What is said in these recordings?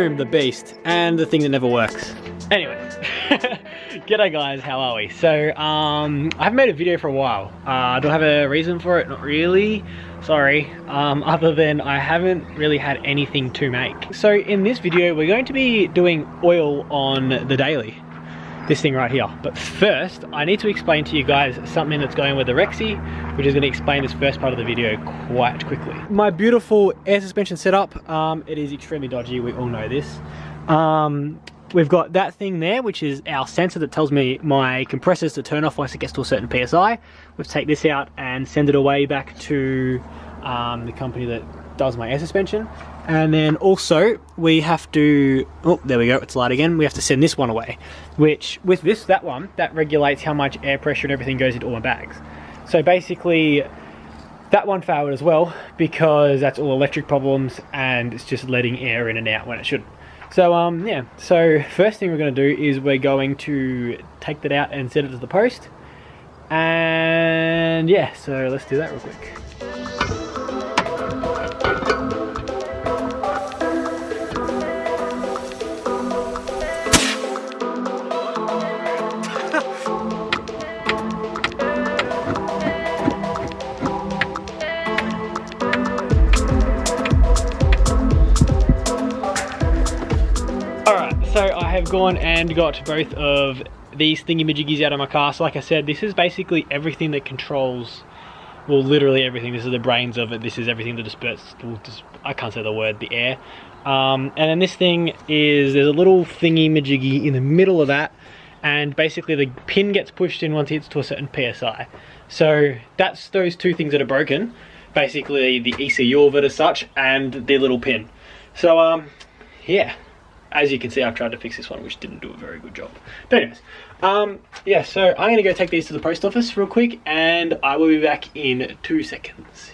Boom, the beast, and the thing that never works. Anyway, g'day guys, how are we? So, I haven't made a video for a while. Do I have a reason for it? Not really, sorry. Other than I haven't really had anything to make. So in this video, we're going to be doing oil on the daily. This thing right here. But first, I need to explain to you guys something that's going with the Rexy, which is going to explain this first part of the video quite quickly. My beautiful air suspension setup, it is extremely dodgy, we all know this. We've got that thing there, which is our sensor that tells me my compressors to turn off once it gets to a certain PSI. We've take this out and send it away back to the company that does my air suspension. And then also we have to, oh there we go, it's light again, we have to send this one away, which with that one that regulates how much air pressure and everything goes into all my bags. So basically that one failed as well because that's all electric problems and it's just letting air in and out when it shouldn't. So yeah, so first thing we're going to do is we're going to take that out and send it to the post, and yeah, so let's do that real quick. So I have gone and got both of these thingy-majiggies out of my car. So like I said, this is basically everything that controls, well literally everything. This is the brains of it. This is everything that disperses, I can't say the word, the air. And then this thing is, there's a little thingy-majiggy in the middle of that. And basically the pin gets pushed in once it hits to a certain PSI. So that's those two things that are broken. Basically the ECU of it as such and the little pin. So yeah. As you can see, I've tried to fix this one, which didn't do a very good job. But anyways, yeah, so I'm going to go take these to the post office real quick, and I will be back in 2 seconds.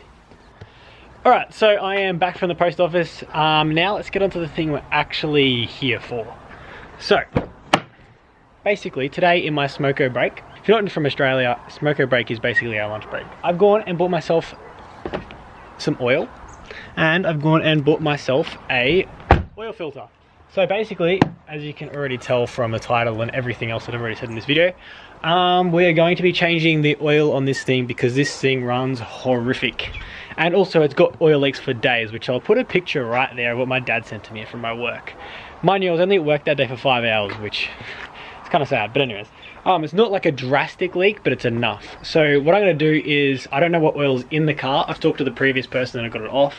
Alright, so I am back from the post office. Now let's get onto the thing we're actually here for. So, basically, today in my smoko break, if you're not from Australia, smoko break is basically our lunch break. I've gone and bought myself some oil, and I've gone and bought myself a oil filter. So basically, as you can already tell from the title and everything else that I've already said in this video, we are going to be changing the oil on this thing because this thing runs horrific. And also it's got oil leaks for days, which I'll put a picture right there of what my dad sent to me from my work. Mind you, I was only at work that day for 5 hours, which is kind of sad, but anyways. It's not like a drastic leak, but it's enough. So what I'm going to do is, I don't know what oil's in the car. I've talked to the previous person and I got it off,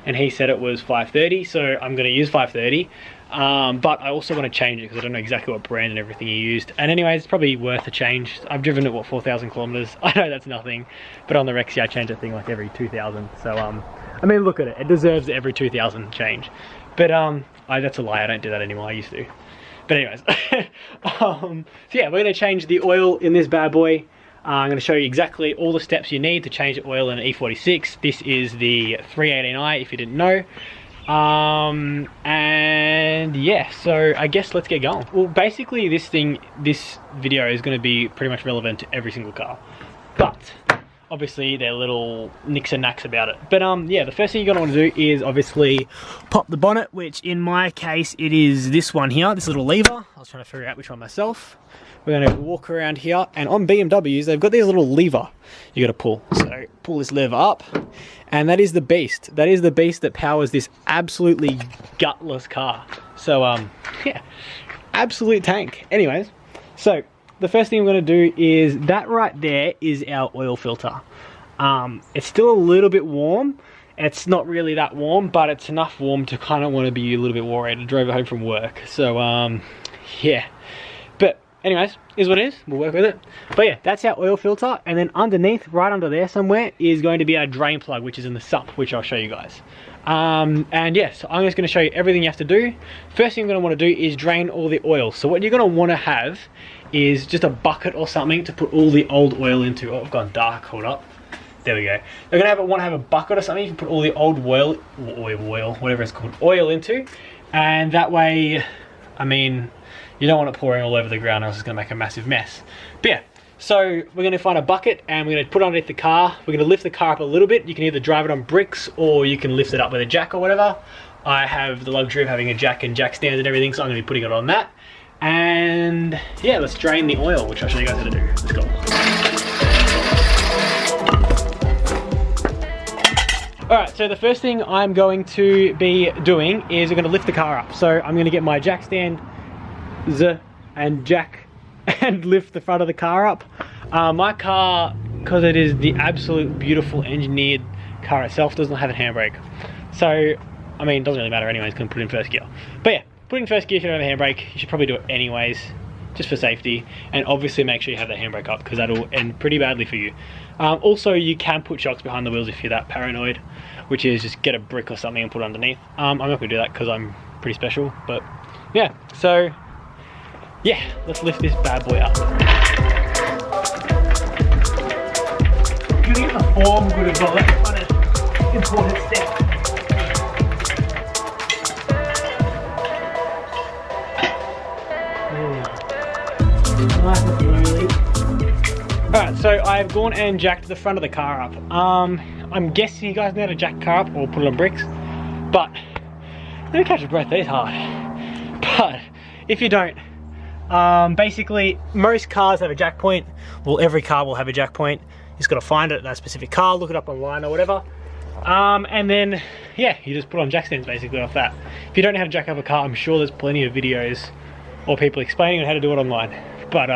and he said it was 530, so I'm going to use 530. But I also want to change it because I don't know exactly what brand and everything he used. And anyways, it's probably worth a change. I've driven it, what, 4,000 kilometers? I know that's nothing, but on the Rexy I change that thing like every 2,000. So I mean, look at it, it deserves every 2,000 change. But that's a lie, I don't do that anymore, I used to. But anyways, so yeah, we're going to change the oil in this bad boy. I'm going to show you exactly all the steps you need to change the oil in an E46. This is the 318i, if you didn't know. And yeah, so I guess let's get going. Well, basically this video is going to be pretty much relevant to every single car, but obviously there are little nicks and knacks about it. But yeah, the first thing you're going to want to do is obviously pop the bonnet, which in my case it is this one here, this little lever. I was trying to figure out which one myself. We're going to walk around here, and on BMWs they've got these little lever you got to pull. So pull this lever up, and that is the beast. That is the beast that powers this absolutely gutless car. So yeah, absolute tank. Anyways, so the first thing I'm going to do is that right there is our oil filter. It's still a little bit warm. It's not really that warm, but it's enough warm to kind of want to be a little bit worried. I drove it home from work, so yeah. But anyways, is what it is, we'll work with it. But yeah, that's our oil filter, and then underneath, right under there somewhere, is going to be our drain plug, which is in the sump, which I'll show you guys. And yeah, so I'm just going to show you everything you have to do. First thing you're going to want to do is drain all the oil. So what you're going to want to have is just a bucket or something to put all the old oil into. Oh, I've gone dark, hold up. There we go. You're going to want to have a bucket or something you can put all the old oil, whatever it's called, oil into. And that way, I mean, you don't want it pouring all over the ground, else it's going to make a massive mess. But yeah, so we're going to find a bucket and we're going to put it underneath the car. We're going to lift the car up a little bit. You can either drive it on bricks or you can lift it up with a jack or whatever. I have the luxury of having a jack and jack stands and everything, so I'm going to be putting it on that. And yeah, let's drain the oil, which I'll show you guys how to do. Let's go. Alright, so the first thing I'm going to be doing is I'm going to lift the car up. So I'm going to get my jack stand and jack and lift the front of the car up. My car, because it is the absolute beautiful engineered car itself, doesn't have a handbrake. So, I mean, it doesn't really matter anyways, because I'm put in first gear. But yeah, put in first gear if you don't have a handbrake, you should probably do it anyways, just for safety. And obviously make sure you have that handbrake up, because that'll end pretty badly for you. Also, you can put shocks behind the wheels if you're that paranoid, which is just get a brick or something and put it underneath. I'm not going to do that because I'm pretty special, but yeah. So, yeah, let's lift this bad boy up. You get the form good as well, that's quite an important step. Nice and slowly. Alright, so I've gone and jacked the front of the car up. I'm guessing you guys know how to jack the car up or put it on bricks, but let me catch a breath, that is hard. But if you don't, basically most cars have a jack point. Well, every car will have a jack point. You just got to find it at that specific car, look it up online or whatever, and then yeah, you just put on jack stands basically off that. If you don't know how to jack up a car, I'm sure there's plenty of videos or people explaining on how to do it online, but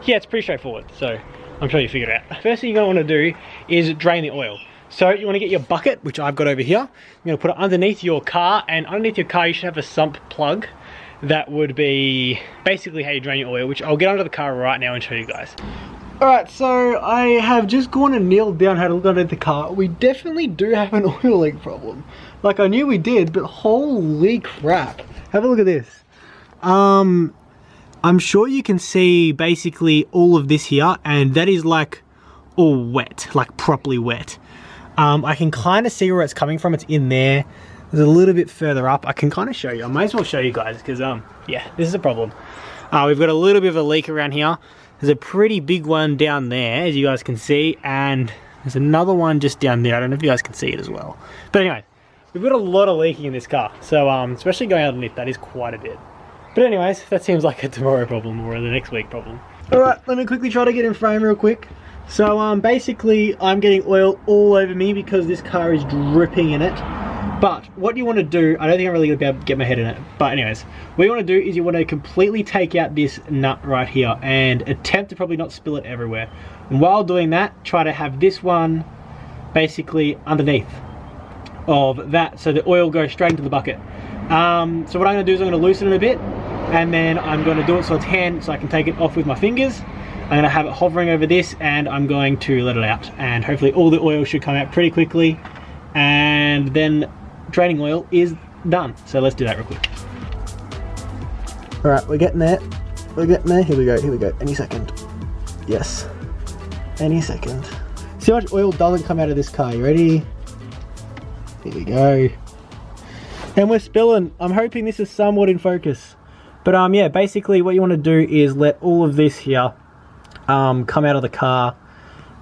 yeah, it's pretty straightforward, so I'm sure you figured it out. First thing you're going to want to do is drain the oil. So you want to get your bucket, which I've got over here. You're going to put it underneath your car, and underneath your car you should have a sump plug. That would be basically how you drain your oil, which I'll get under the car right now and show you guys. Alright, so I have just gone and nailed down how to look underneath the car. We definitely do have an oil leak problem. Like, I knew we did, but holy crap. Have a look at this. I'm sure you can see basically all of this here, and that is like all wet, like properly wet. I can kind of see where it's coming from. It's in there. There's a little bit further up. I can kind of show you. I might as well show you guys because yeah, this is a problem. We've got a little bit of a leak around here. There's a pretty big one down there, as you guys can see, and there's another one just down there. I don't know if you guys can see it as well. But anyway, we've got a lot of leaking in this car, so especially going underneath, that is quite a bit. But anyways, that seems like a tomorrow problem or the next week problem. Alright, let me quickly try to get in frame real quick. So basically I'm getting oil all over me because this car is dripping in it. But what you want to do, I don't think I'm really going to be able to get my head in it, but anyways, what you want to do is you want to completely take out this nut right here and attempt to probably not spill it everywhere. And while doing that, try to have this one basically underneath of that so the oil goes straight into the bucket. So what I'm going to do is I'm going to loosen it a bit, and then I'm going to do it so it's hand, so I can take it off with my fingers. I'm going to have it hovering over this, and I'm going to let it out, and hopefully all the oil should come out pretty quickly, and then draining oil is done. So let's do that real quick. Alright, we're getting there. We're getting there. Here we go, here we go. Any second. Yes. Any second. See how much oil doesn't come out of this car. You ready? Here we go. And we're spilling. I'm hoping this is somewhat in focus. But yeah, basically what you want to do is let all of this here come out of the car.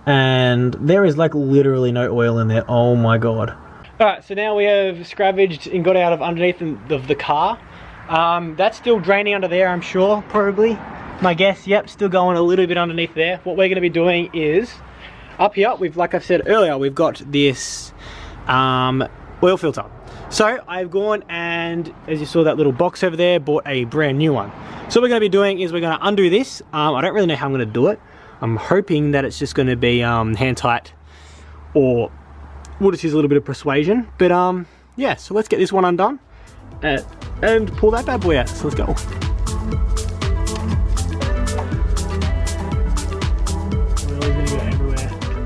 And there is like literally no oil in there. Oh my god. Alright, so now we have scavenged and got out of underneath of the car. That's still draining under there, I'm sure, probably. My guess, yep, still going a little bit underneath there. What we're going to be doing is, up here, like I said earlier, we've got this oil filter. So I've gone and, as you saw that little box over there, bought a brand new one. So what we're going to be doing is we're going to undo this. I don't really know how I'm going to do it. I'm hoping that it's just going to be hand tight, or we'll just use a little bit of persuasion. But yeah, so let's get this one undone and pull that bad boy out. So let's go.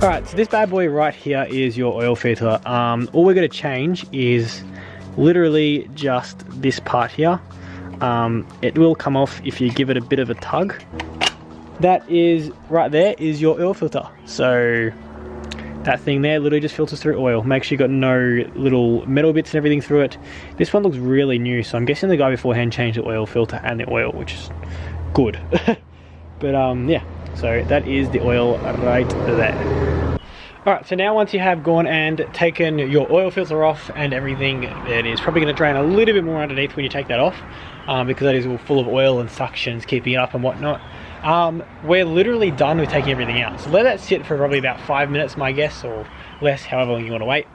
Alright, so this bad boy right here is your oil filter. All we're going to change is literally just this part here. It will come off if you give it a bit of a tug. That is, right there is your oil filter. So that thing there literally just filters through oil. Make sure you got no little metal bits and everything through it. This one looks really new, so I'm guessing the guy beforehand changed the oil filter and the oil, which is good. But yeah, so that is the oil right there. Alright, so now once you have gone and taken your oil filter off and everything, it is probably going to drain a little bit more underneath when you take that off, because that is all full of oil and suctions keeping it up and whatnot. We're literally done with taking everything out, so let that sit for probably about 5 minutes, my guess, or less, however long you want to wait,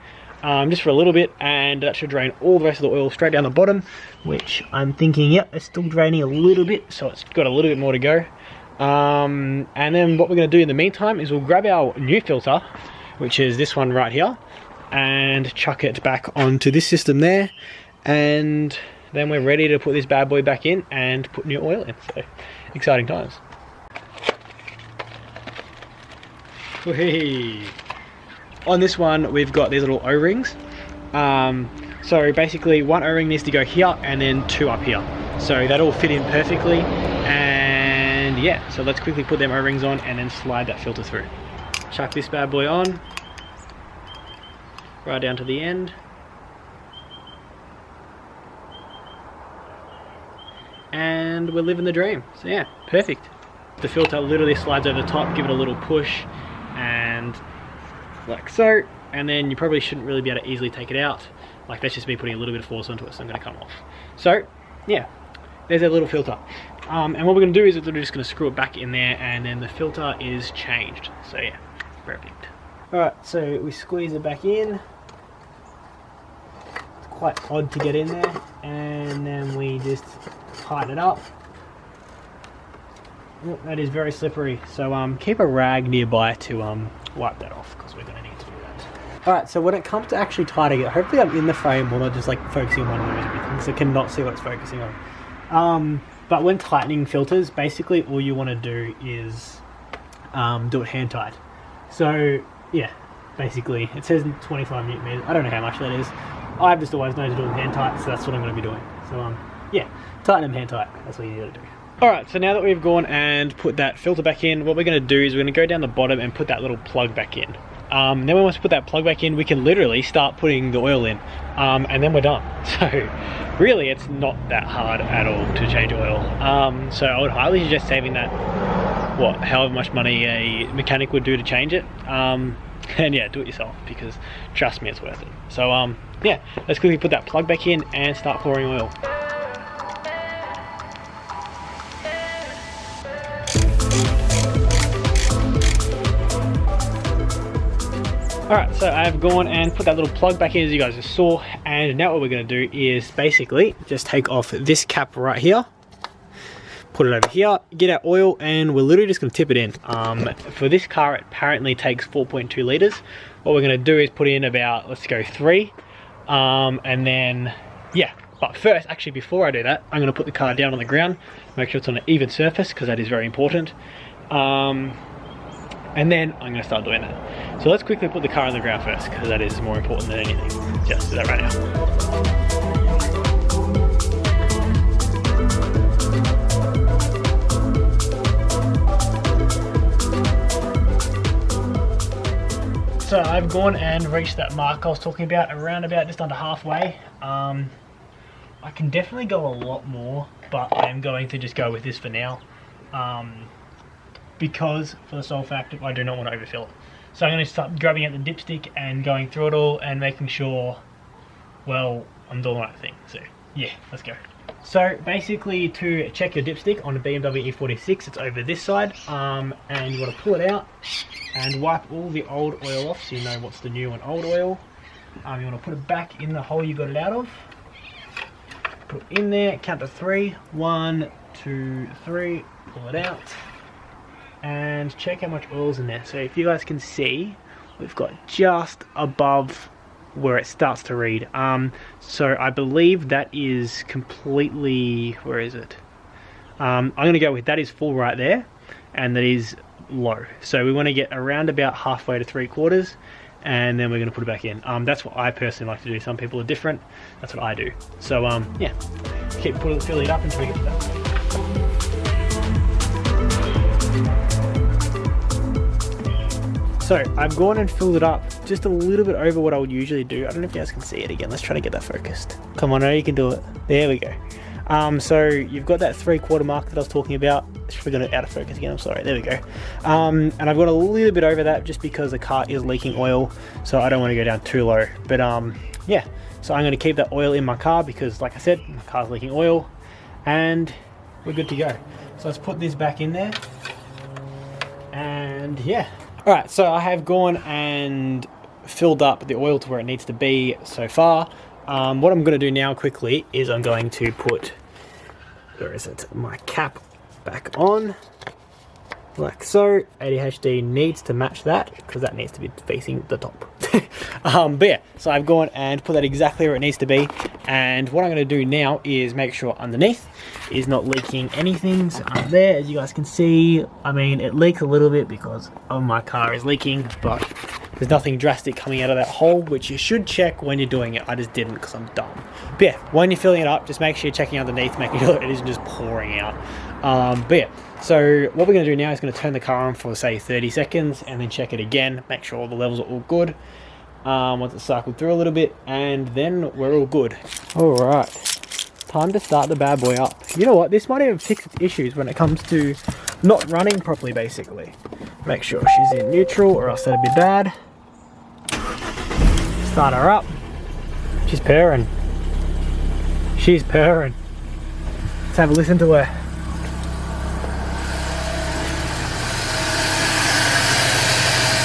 just for a little bit, and that should drain all the rest of the oil straight down the bottom, which I'm thinking, yep, it's still draining a little bit, so it's got a little bit more to go. And then what we're going to do in the meantime is we'll grab our new filter, which is this one right here, and chuck it back onto this system there, and then we're ready to put this bad boy back in and put new oil in. So exciting times. Whee! On this one we've got these little O-rings. So basically one O-ring needs to go here and then 2 up here, so that'll fit in perfectly. And yeah, so let's quickly put them O-rings on and then slide that filter through. Chuck this bad boy on, right down to the end. And we're living the dream. So yeah, perfect. The filter literally slides over the top, give it a little push, and like so. And then you probably shouldn't really be able to easily take it out. Like that's just me putting a little bit of force onto it, so I'm gonna come off. So yeah, there's a little filter. And what we're gonna do is we're just gonna screw it back in there, and then the filter is changed. So yeah, perfect. Alright, so we squeeze it back in. It's quite odd to get in there, and then we just tighten it up. Oh, that is very slippery, so keep a rag nearby to wipe that off, because we're going to need to do that. Alright, so when it comes to actually tightening it, hopefully I'm in the frame while not just like focusing on one of those everything, because I cannot see what it's focusing on. But when tightening filters, basically all you want to do is do it hand tight. So yeah, basically it says 25 newton meters. I don't know how much that is. I've just always known to do them hand tight, so that's what I'm going to be doing. So yeah, tighten them hand tight. That's what you got to do. Alright, so now that we've gone and put that filter back in, what we're going to do is we're going to go down the bottom and put that little plug back in. Then once we put that plug back in, we can literally start putting the oil in, and then we're done. So really it's not that hard at all to change oil. So I would highly suggest saving that, however much money a mechanic would do to change it, and yeah, do it yourself, because trust me, it's worth it. So yeah, let's quickly put that plug back in and start pouring oil. Alright, so I've gone and put that little plug back in, as you guys just saw, and now what we're going to do is basically just take off this cap right here, put it over here, get our oil, and we're literally just going to tip it in. For this car, it apparently takes 4.2 litres. What we're going to do is put in about, let's go 3, and then, yeah. But first, actually before I do that, I'm going to put the car down on the ground, make sure it's on an even surface, because that is very important. And then I'm going to start doing that. So let's quickly put the car on the ground first, because that is more important than anything. Just do that right now. So I've gone and reached that mark I was talking about, around about just under halfway. I can definitely go a lot more, but I am going to just go with this for now. Because for the sole fact that I do not want to overfill it. So I'm going to start grabbing out the dipstick and going through it all and making sure, well, I'm doing the right thing. So yeah, let's go. So basically, to check your dipstick on a BMW E46, it's over this side, and you want to pull it out and wipe all the old oil off, so you know what's the new and old oil. You want to put it back in the hole you got it out of. Put it in there, count to 3. 1, 2, 3, pull it out. And check how much oil's in there. So if you guys can see, we've got just above where it starts to read. So I believe that is completely, where is it? I'm going to go with that is full right there, and that is low. So we want to get around about halfway to 3/4, and then we're going to put it back in. That's what I personally like to do. Some people are different. That's what I do. So yeah, keep filling it up until we get to that. So I've gone and filled it up just a little bit over what I would usually do. I don't know if you guys can see it again. Let's try to get that focused. Come on, I know you can do it. There we go. So you've got that 3/4 mark that I was talking about. We're going to out of focus again, I'm sorry, there we go. And I've got a little bit over that just because the car is leaking oil, so I don't want to go down too low. But yeah, so I'm going to keep that oil in my car because, like I said, my car's leaking oil, and we're good to go. So let's put this back in there, and yeah. All right, so I have gone and filled up the oil to where it needs to be so far. What I'm going to do now quickly is I'm going to put, where is it, my cap back on, like so. ADHD needs to match that because that needs to be facing the top. But yeah, so I've gone and put that exactly where it needs to be, and what I'm going to do now is make sure underneath is not leaking anything. So up there, as you guys can see, I mean, it leaks a little bit because my car is leaking, but there's nothing drastic coming out of that hole, which you should check when you're doing it. I just didn't because I'm dumb. But yeah, when you're filling it up, just make sure you're checking underneath, making sure that it isn't just pouring out. But yeah, so what we're going to do now is going to turn the car on for, say, 30 seconds and then check it again, make sure all the levels are all good. Once it's cycled through a little bit, and then we're all good. All right, time to start the bad boy up. You know what, this might even fix its issues when it comes to not running properly, basically. Make sure she's in neutral or else that'd be bad. Start her up. She's purring. She's purring. Let's have a listen to her.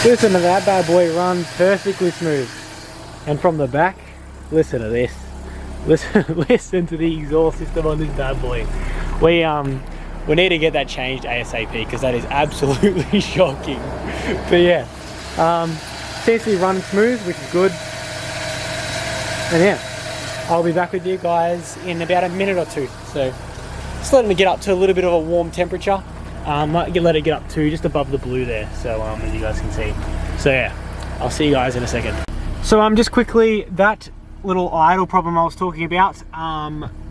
Listen to that bad boy run perfectly smooth. And from the back, listen to this. Listen to the exhaust system on this bad boy. We need to get that changed ASAP because that is absolutely shocking. But yeah, seems to be running smooth, which is good. And yeah, I'll be back with you guys in about a minute or two. So just letting it get up to a little bit of a warm temperature. Might let it get up to just above the blue there, so as you guys can see. So yeah, I'll see you guys in a second. So just quickly, that little idle problem I was talking about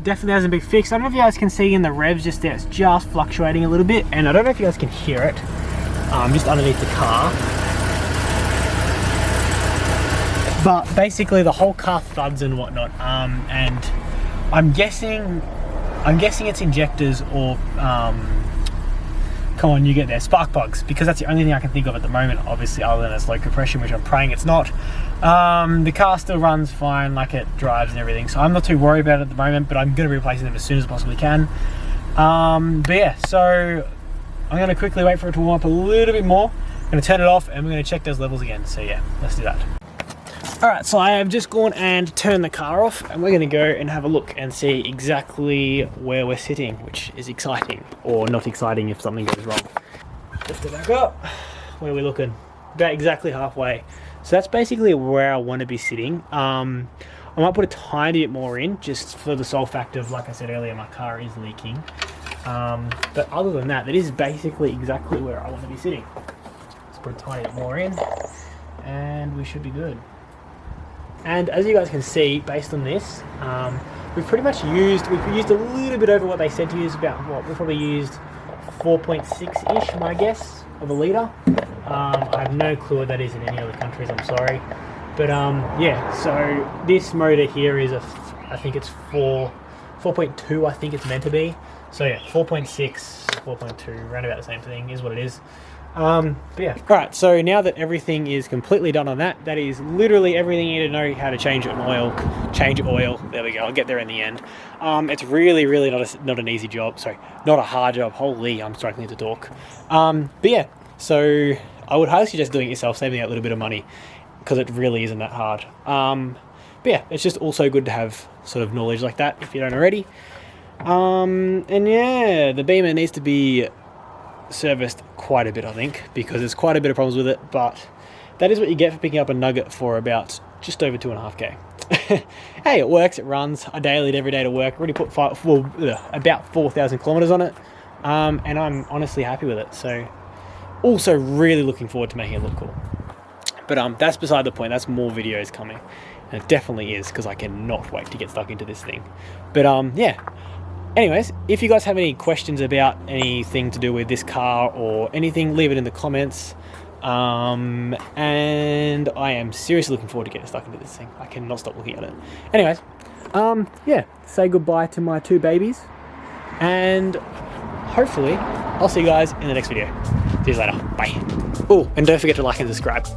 definitely hasn't been fixed. I don't know if you guys can see in the revs just there, it's just fluctuating a little bit, and I don't know if you guys can hear it just underneath the car. But basically the whole car thuds and whatnot, and I'm guessing it's injectors or come on, you get there, spark plugs, because that's the only thing I can think of at the moment, obviously, other than it's low compression, which I'm praying it's not. The car still runs fine, like it drives and everything, so I'm not too worried about it at the moment, but I'm going to be replacing them as soon as I possibly can. But yeah, so I'm going to quickly wait for it to warm up a little bit more. I'm going to turn it off and we're going to check those levels again. So yeah, let's do that. Alright, so I have just gone and turned the car off, and we're going to go and have a look and see exactly where we're sitting, which is exciting, or not exciting if something goes wrong. Lift it back up. Where are we looking? About exactly halfway. So that's basically where I want to be sitting. I might put a tiny bit more in, just for the sole fact of, like I said earlier, my car is leaking. But other than that, that is basically exactly where I want to be sitting. Let's put a tiny bit more in, and we should be good. And as you guys can see, based on this, we've used a little bit over what they said to use, about what we probably used 4.6-ish, my guess, of a litre. I have no clue what that is in any other countries, I'm sorry. But yeah, so this motor here is I think it's 4.2, I think it's meant to be. So yeah, 4.6, 4.2, around about the same thing is what it is. But yeah, alright, so now that everything is completely done on that, that is literally everything you need to know how to change oil, there we go, I'll get there in the end. It's really not an easy job, sorry, not a hard job, holy, I'm struggling to talk. But yeah, so I would highly suggest doing it yourself, saving that little bit of money, because it really isn't that hard. But yeah, it's just also good to have sort of knowledge like that, if you don't already. And yeah, the Beamer needs to be serviced quite a bit, I think, because there's quite a bit of problems with it, but that is what you get for picking up a Nugget for about just over 2.5k. Hey, it works, it runs. I daily it every day to work. Already put about 4,000 kilometers on it, and I'm honestly happy with it. So also really looking forward to making it look cool. But that's beside the point. That's more videos coming, and it definitely is, because I cannot wait to get stuck into this thing. But yeah, anyways, if you guys have any questions about anything to do with this car or anything, leave it in the comments. And I am seriously looking forward to getting stuck into this thing. I cannot stop looking at it. Anyways, yeah, say goodbye to my 2 babies, and hopefully I'll see you guys in the next video. See you later. Bye. Oh, and don't forget to like and subscribe.